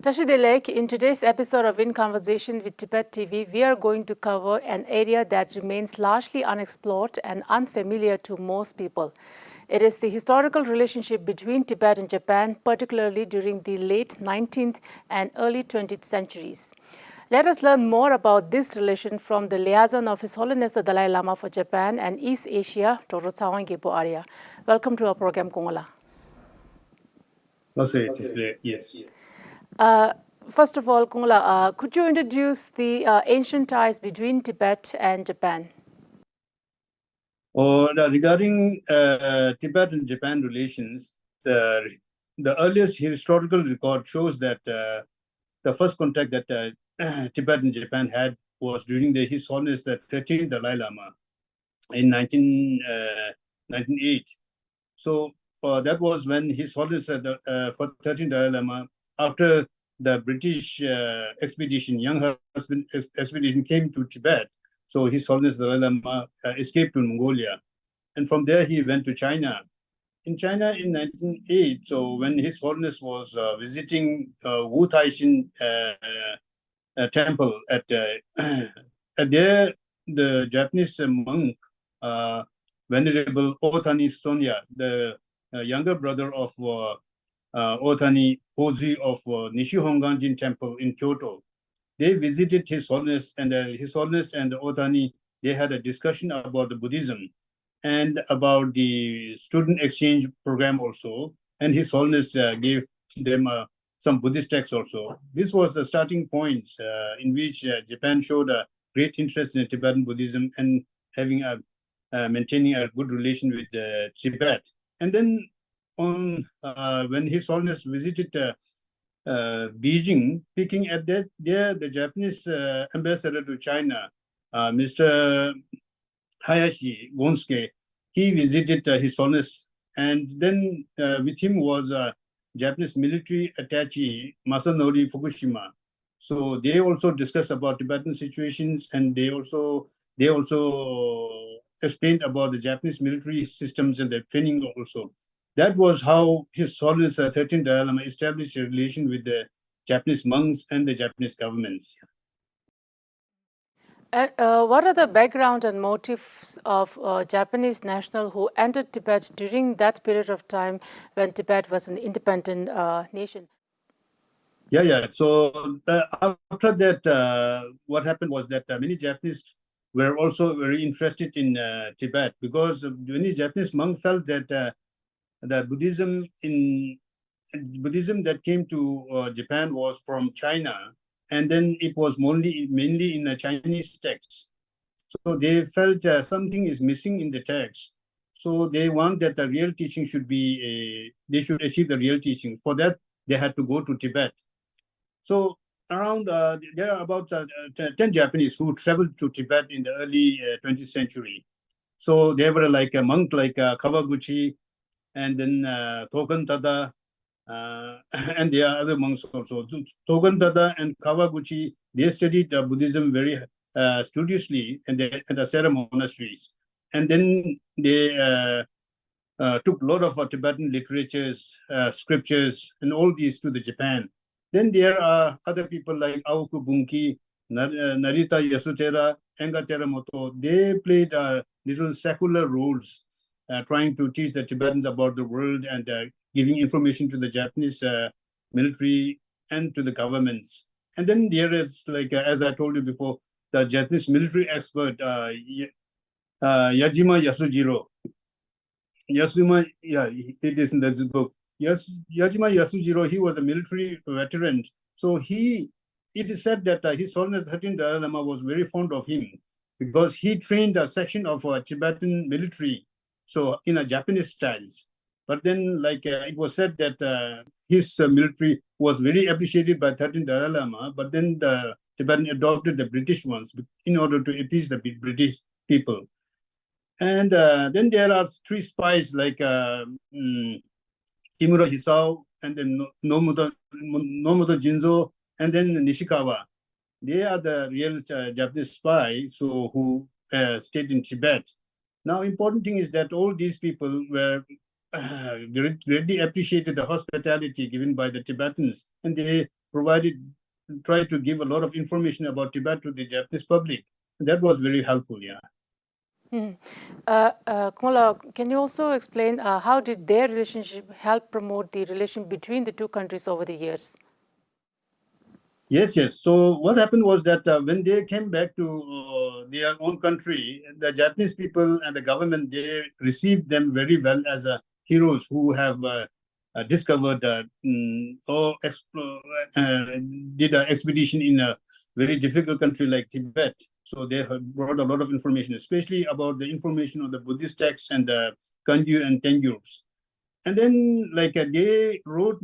Tashidelek, in today's episode of In Conversation with Tibettv, we are going to cover an area that remains largely unexplored and unfamiliar to most people. It is the historical relationship between Tibet and Japan, particularly during the late 19th and early 20th centuries. Let us learn more about this relation from the liaison of His Holiness the Dalai Lama for Japan and East Asia, Dr. Tsawang Gyalpo Arya. Welcome to our program, Kongola. Yes. First of all, Kongola, could you introduce the ancient ties between Tibet and Japan? Regarding Tibet and Japan relations, the earliest historical record shows that the first contact that Tibet and Japan had was during His Holiness the 13th Dalai Lama in 1908. So that was when His Holiness the 13th Dalai Lama, after the British expedition, young husband expedition, came to Tibet. So His Holiness the Dalai Lama escaped to Mongolia. And from there, he went to China. In China in 1908, so when His Holiness was visiting Wu Taishin temple at there, the Japanese monk, Venerable Otani Sonya, the younger brother of Otani Hoji of Nishihonganjin Temple in Kyoto, they visited His Holiness, and His Holiness and Otani, they had a discussion about the Buddhism and about the student exchange program also. And His Holiness gave them some Buddhist texts also. This was the starting point in which Japan showed a great interest in Tibetan Buddhism and having maintaining a good relation with Tibet. And then when His Holiness visited Beijing, Peking, at that there, the Japanese ambassador to China, Mr. Hayashi Gonsuke, he visited His Holiness, and then with him was Japanese military attaché Masanori Fukushima. So they also discussed about Tibetan situations, and they also explained about the Japanese military systems and their training also. That was how His Holiness 13th Dalai Lama established a relation with the Japanese monks and the Japanese governments. What are the background and motives of Japanese national who entered Tibet during that period of time when Tibet was an independent nation? Yeah. So after that, what happened was that many Japanese were also very interested in Tibet, because many Japanese monks felt that the Buddhism that came to Japan was from China, and then it was mainly in the Chinese texts. So they felt something is missing in the text. So they want that the real teaching should be, they should achieve the real teaching. For that, they had to go to Tibet. So around, there are about 10 Japanese who traveled to Tibet in the early 20th century. So they were like a monk like Kawaguchi, and then Togen Tada, and there are other monks also. Togen Tada and Kawaguchi, they studied Buddhism very studiously at the Sera monasteries. And then they took a lot of Tibetan literatures, scriptures, and all these to the Japan. Then there are other people like Aoku Bunki, Narita Yasutera, Enga Teramoto. They played little secular roles, trying to teach the Tibetans about the world and giving information to the Japanese military and to the governments. And then there is, like, as I told you before, the Japanese military expert, Yajima Yasujiro. It is in the book. Yajima Yasujiro, he was a military veteran. So it is said that His Holiness 13th Dalai Lama was very fond of him, because he trained a section of Tibetan military, so in a Japanese styles. But then, like, it was said that his military was very appreciated by 13th Dalai Lama, but then the Tibetan adopted the British ones in order to appease the British people. And then there are three spies like Kimura Hisao, and then Nomoto Jinzo, and then Nishikawa. They are the real Japanese spies who stayed in Tibet. Now, important thing is that all these people were greatly appreciated the hospitality given by the Tibetans, and they tried to give a lot of information about Tibet to the Japanese public. That was very helpful, yeah. Kumala, can you also explain how did their relationship help promote the relation between the two countries over the years? Yes. So what happened was that when they came back to their own country, the Japanese people and the government, they received them very well as heroes who have discovered or did an expedition in a very difficult country like Tibet. So they have brought a lot of information, especially about the information on the Buddhist texts and the Kanju and Tengyurs. And then they wrote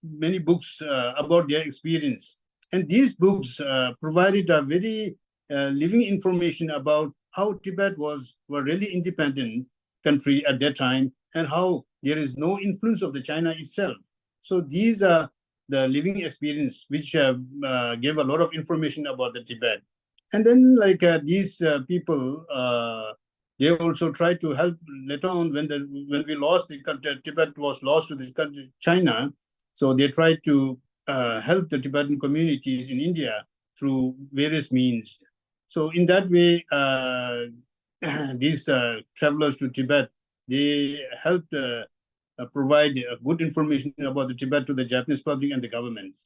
many books about their experience. And these books provided a very living information about how Tibet was a really independent country at that time and how there is no influence of the China itself. So these are the living experience which gave a lot of information about the Tibet. And then these people, they also tried to help later on when we lost the country, Tibet was lost to the country China. So they tried to help the Tibetan communities in India through various means. So in that way, these travelers to Tibet, they helped provide good information about the Tibet to the Japanese public and the government.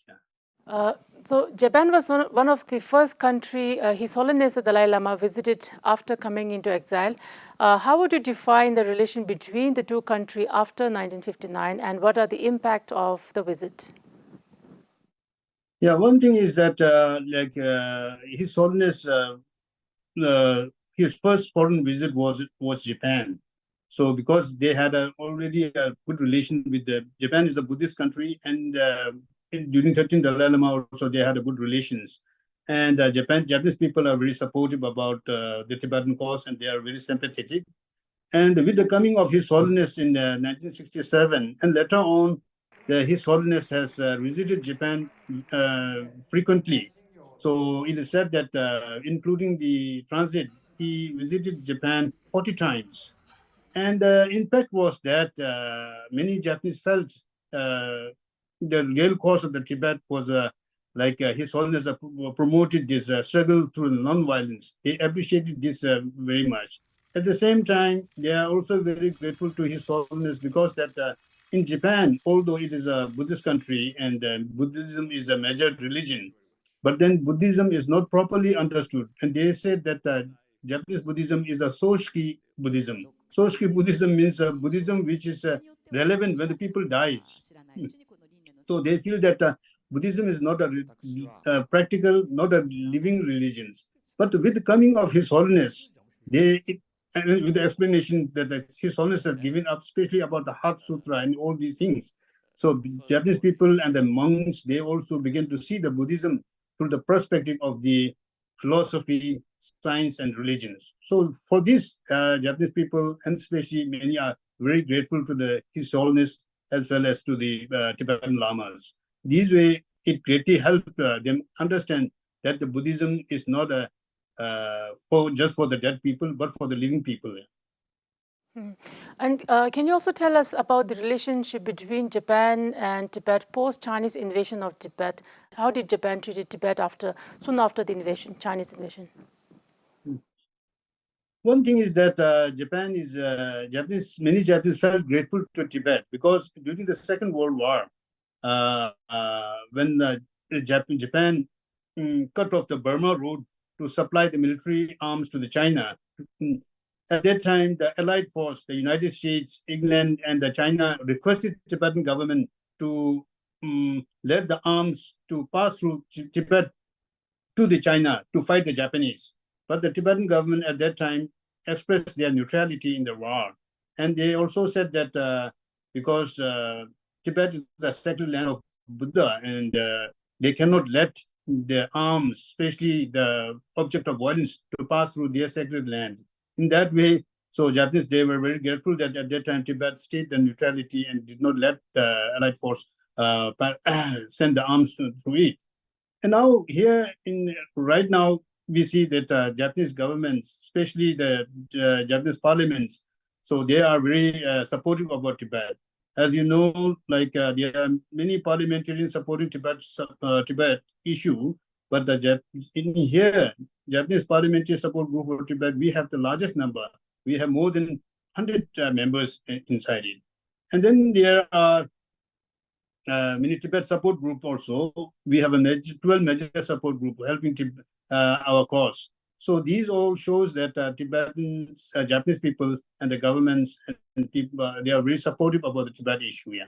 So Japan was one of the first country His Holiness the Dalai Lama visited after coming into exile. How would you define the relation between the two countries after 1959, and what are the impact of the visit? Yeah, one thing is that His Holiness, his first foreign visit was Japan. So because they had already a good relation with Japan is a Buddhist country, and during 13th Dalai Lama also they had a good relations. And Japanese people are very supportive about the Tibetan cause, and they are very sympathetic. And with the coming of His Holiness in 1967, and later on, His Holiness has visited Japan frequently. So it is said that, including the transit, he visited Japan 40 times. And the impact was that many Japanese felt the real cause of the Tibet was His Holiness promoted this struggle through non-violence. They appreciated this very much. At the same time, they are also very grateful to His Holiness because that in Japan, although it is a Buddhist country and Buddhism is a major religion, but then Buddhism is not properly understood. And they said that Japanese Buddhism is a Soshiki Buddhism. Soshiki Buddhism means Buddhism which is relevant when the people dies. So they feel that Buddhism is not a practical, not a living religion. But with the coming of His Holiness, with the explanation that His Holiness has given up, especially about the Heart Sutra and all these things. So Japanese people and the monks, they also begin to see the Buddhism through the perspective of the philosophy, science, and religions. So for this, Japanese people, and especially many, are very grateful to His Holiness as well as to the Tibetan Lamas. This way, it greatly helped them understand that the Buddhism is not just for the dead people, but for the living people. And can you also tell us about the relationship between Japan and Tibet post-Chinese invasion of Tibet? How did Japan treat Tibet soon after the invasion, Chinese invasion? One thing is that many Japanese felt grateful to Tibet because during the Second World War, when Japan cut off the Burma route to supply the military arms to the China, at that time, the Allied force, the United States, England, and the China requested the Tibetan government to let the arms to pass through Tibet to the China to fight the Japanese. But the Tibetan government at that time expressed their neutrality in the war. And they also said that because Tibet is a sacred land of Buddha, and they cannot let the arms, especially the object of violence, to pass through their sacred land. In that way, so Japanese, they were very grateful that at that time Tibet stayed the neutrality and did not let the Allied force send the arms through it. And now right now, we see that Japanese governments, especially the Japanese parliaments, so they are very supportive about Tibet. as you know, like there are many parliamentarians supporting Tibet issue, but in here, Japanese parliamentary support group for Tibet, we have the largest number. We have more than 100 members inside it. And then there are mini Tibet support group also. We have 12 major support group helping our cause. So these all shows that Tibetan, Japanese people and the governments and people, they are very supportive about the Tibet issue. Yeah.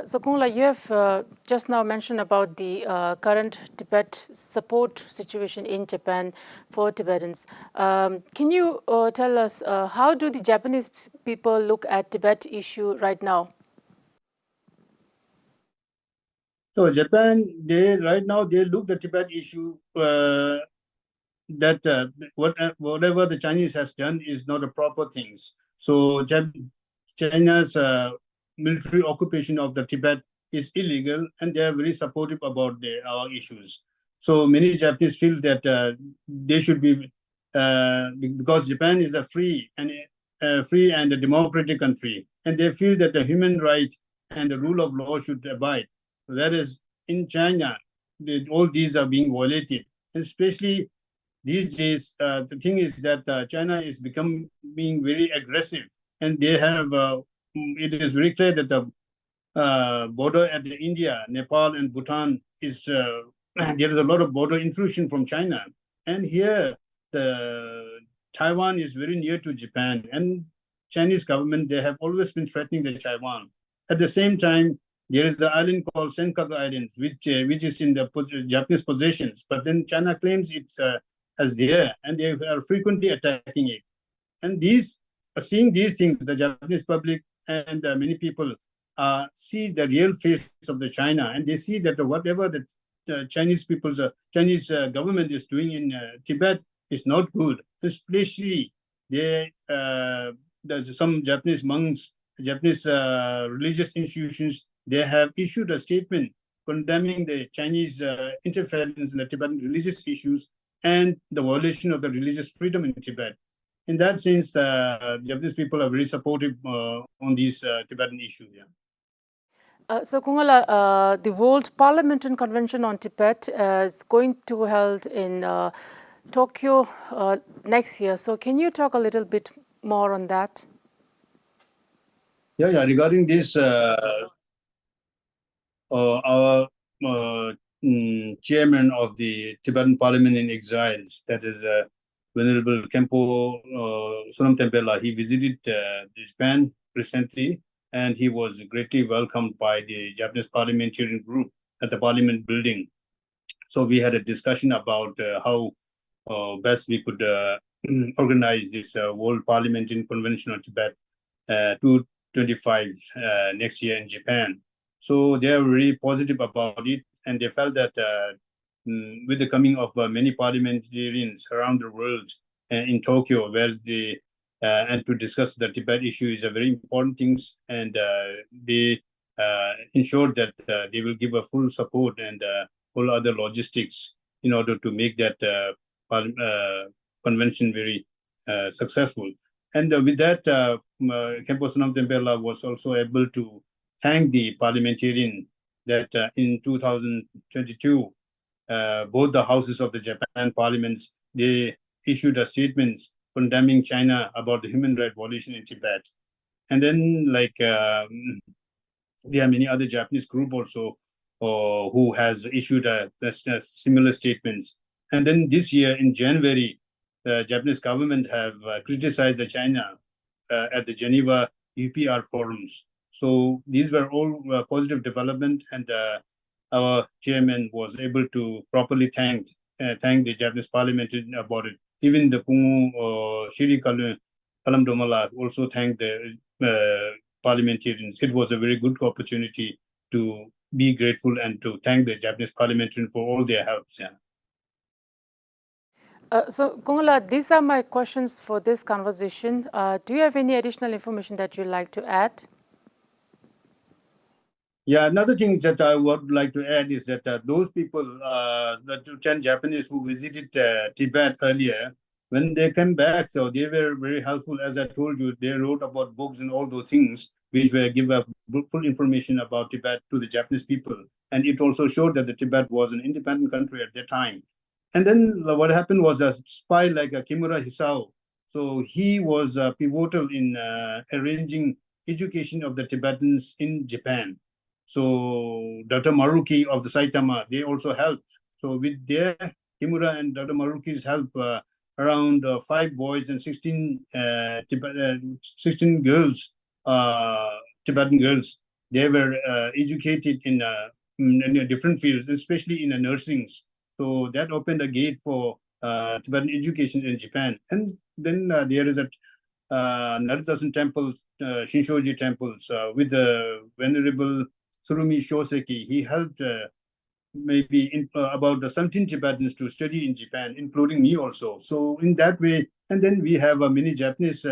So Kungla, you have just now mentioned about the current Tibet support situation in Japan for Tibetans. Can you tell us how do the Japanese people look at Tibet issue right now? So Japan, right now they look the Tibet issue that whatever the Chinese has done is not a proper things. So China's military occupation of the Tibet is illegal, and they are very supportive about our issues. So many Japanese feel that they should be because Japan is a free and a democratic country, and they feel that the human right and the rule of law should abide. Whereas in China, all these are being violated, especially these days. The thing is that China is becoming very aggressive, and they have. It is very clear that the border at India, Nepal, and Bhutan is there is a lot of border intrusion from China, and here the Taiwan is very near to Japan, and Chinese government, they have always been threatening the Taiwan. At the same time, there is the island called Senkaku Islands, which is in the Japanese possessions, but then China claims it's as there, and they are frequently attacking it. And seeing these things, the Japanese public and many people see the real face of the China, and they see that whatever the Chinese government is doing in Tibet is not good. Especially there's some Japanese monks, Japanese religious institutions, they have issued a statement condemning the Chinese interference in the Tibetan religious issues and the violation of the religious freedom in Tibet. In that sense, Japanese people are very supportive on these Tibetan issues. Yeah. So Kungala, the World Parliamentary Convention on Tibet is going to be held in Tokyo next year. So can you talk a little bit more on that? Yeah. Regarding this, our chairman of the Tibetan Parliament in Exiles, that is Venerable Khenpo Sonam Tempela, he visited Japan recently, and he was greatly welcomed by the Japanese parliamentarian group at the Parliament building. So we had a discussion about how best we could organize this World Parliamentary Convention on Tibet 225 next year in Japan. So they are really positive about it, and they felt that with the coming of many parliamentarians around the world in Tokyo, where they and to discuss the Tibet issue is a very important thing, and they ensured that they will give a full support and all other logistics in order to make that convention very successful. And with that, Khenpo Sonam Tempela was also able to thank the parliamentarian that in 2022, both the houses of the Japan parliaments, they issued a statement condemning China about the human rights violation in Tibet. And then, like, there are many other Japanese groups also who has issued a similar statements. And then this year in January, the Japanese government have criticized the China at the Geneva UPR forums. So these were all positive development, and our chairman was able to properly thank the Japanese parliament about it. Even the Kungu Shiri Kalamdomala also thanked the parliamentarians. It was a very good opportunity to be grateful and to thank the Japanese parliamentarians for all their helps. Yeah. So, Kungala, these are my questions for this conversation. Do you have any additional information that you'd like to add? Yeah, another thing that I would like to add is that those people, the 10 Japanese who visited Tibet earlier, when they came back, so they were very helpful. As I told you, they wrote about books and all those things. which will give a full information about Tibet to the Japanese people. And it also showed that the Tibet was an independent country at that time. And then what happened was a spy like Kimura Hisao. So he was pivotal in arranging education of the Tibetans in Japan. So Dr. Maruki of the Saitama, they also helped. So with their Kimura and Dr. Maruki's help, around 5 boys and 16 16 girls, Tibetan girls, they were educated in different fields, especially in nursing. So that opened a gate for Tibetan education in Japan. And then there is a Naritasan temple, Shinshoji temples, with the Venerable Surumi Shoseki. He helped maybe about the 17 Tibetans to study in Japan, including me also. So in that way, and then we have many Japanese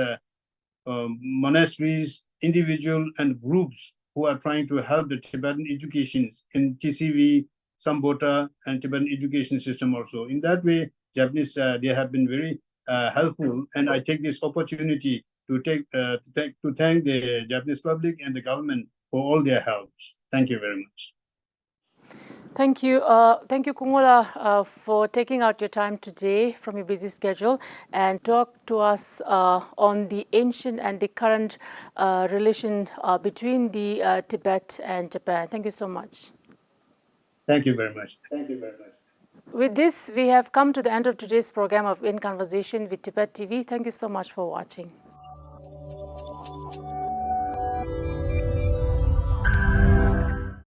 monasteries, individual and groups who are trying to help the Tibetan education in TCV, Sambota, and Tibetan education system also. In that way, Japanese, they have been very helpful. And I take this opportunity to thank the Japanese public and the government for all their helps. Thank you very much. Thank you, Kumula, for taking out your time today from your busy schedule and talk to us on the ancient and the current relation between the Tibet and Japan. Thank you so much. Thank you very much. Thank you very much. With this, we have come to the end of today's program of In Conversation with Tibettv. Thank you so much for watching.